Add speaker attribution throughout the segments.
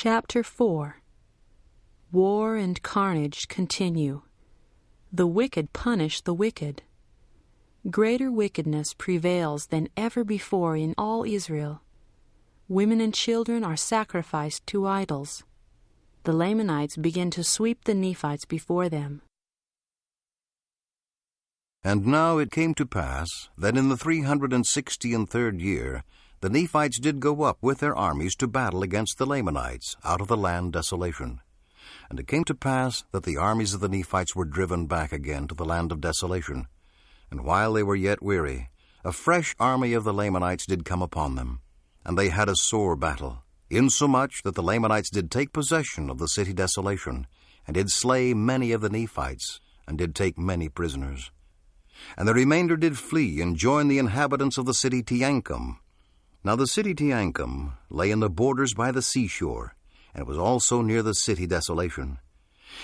Speaker 1: Chapter 4. War and carnage continue. The wicked punish the wicked. Greater wickedness prevails than ever before in all Israel. Women and children are sacrificed to idols. The Lamanites begin to sweep the Nephites before them.
Speaker 2: And now it came to pass that in the 363rd year the Nephites did go up with their armies to battle against the Lamanites out of the land desolation. And it came to pass that the armies of the Nephites were driven back again to the land of desolation. And while they were yet weary, a fresh army of the Lamanites did come upon them. And they had a sore battle, insomuch that the Lamanites did take possession of the city desolation, and did slay many of the Nephites, and did take many prisoners. And the remainder did flee and join the inhabitants of the city Teancum. Now the city Teancum lay in the borders by the seashore, and it was also near the city desolation.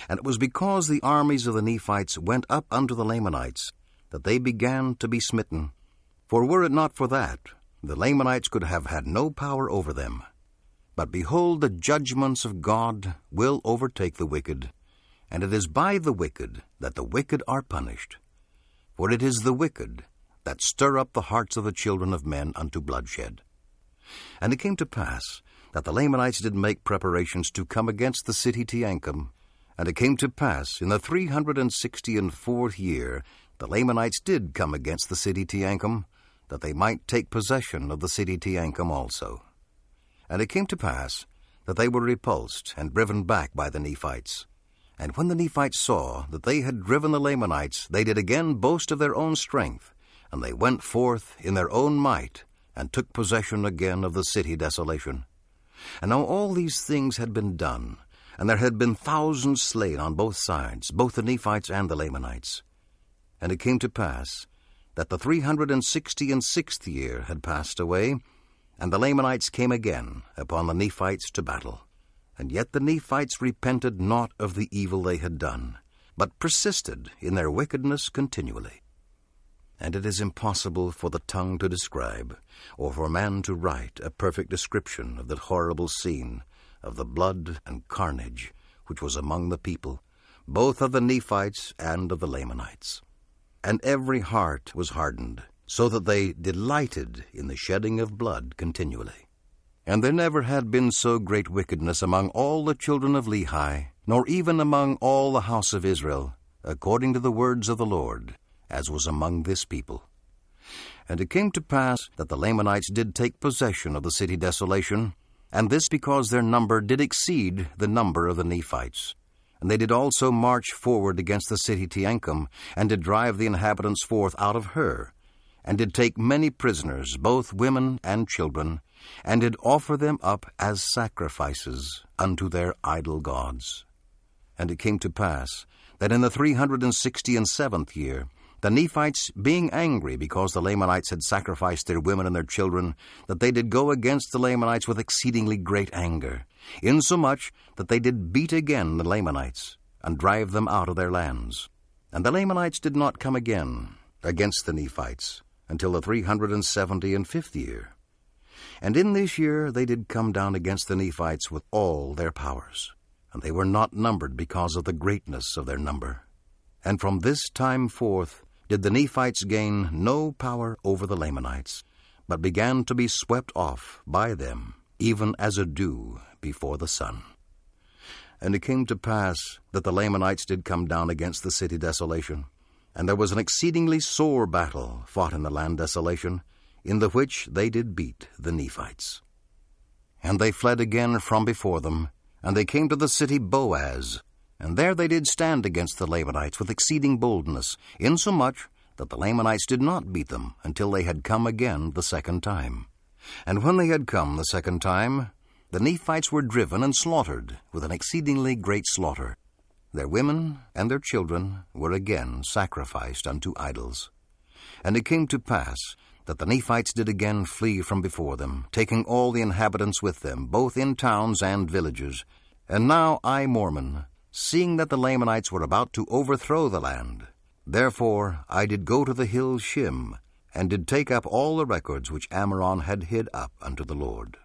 Speaker 2: And it was because the armies of the Nephites went up unto the Lamanites that they began to be smitten. For were it not for that, the Lamanites could have had no power over them. But behold, the judgments of God will overtake the wicked, and it is by the wicked that the wicked are punished. For it is the wicked that stir up the hearts of the children of men unto bloodshed. And it came to pass that the Lamanites did make preparations to come against the city Teancum. And it came to pass in the 364th year the Lamanites did come against the city Teancum, that they might take possession of the city Teancum also. And it came to pass that they were repulsed and driven back by the Nephites. And when the Nephites saw that they had driven the Lamanites, they did again boast of their own strength, and they went forth in their own might, and took possession again of the city desolation. And now all these things had been done, and there had been thousands slain on both sides, both the Nephites and the Lamanites. And it came to pass that the 366th year had passed away, and the Lamanites came again upon the Nephites to battle. And yet the Nephites repented not of the evil they had done, but persisted in their wickedness continually. And it is impossible for the tongue to describe, or for man to write a perfect description of that horrible scene of the blood and carnage which was among the people, both of the Nephites and of the Lamanites. And every heart was hardened, so that they delighted in the shedding of blood continually. And there never had been so great wickedness among all the children of Lehi, nor even among all the house of Israel, according to the words of the Lord, as was among this people. And it came to pass that the Lamanites did take possession of the city desolation, and this because their number did exceed the number of the Nephites. And they did also march forward against the city Teancum, and did drive the inhabitants forth out of her, and did take many prisoners, both women and children, and did offer them up as sacrifices unto their idol gods. And it came to pass that in the 367th year, the Nephites, being angry because the Lamanites had sacrificed their women and their children, that they did go against the Lamanites with exceedingly great anger, insomuch that they did beat again the Lamanites, and drive them out of their lands. And the Lamanites did not come again against the Nephites until the 375th year. And in this year they did come down against the Nephites with all their powers, and they were not numbered because of the greatness of their number. And from this time forth did the Nephites gain no power over the Lamanites, but began to be swept off by them, even as a dew before the sun. And it came to pass that the Lamanites did come down against the city desolation, and there was an exceedingly sore battle fought in the land desolation, in the which they did beat the Nephites. And they fled again from before them, and they came to the city Boaz, and there they did stand against the Lamanites with exceeding boldness, insomuch that the Lamanites did not beat them until they had come again the second time. And when they had come the second time, the Nephites were driven and slaughtered with an exceedingly great slaughter. Their women and their children were again sacrificed unto idols. And it came to pass that the Nephites did again flee from before them, taking all the inhabitants with them, both in towns and villages. And now I, Mormon, seeing that the Lamanites were about to overthrow the land, therefore I did go to the hill Shim, and did take up all the records which Ammoron had hid up unto the Lord.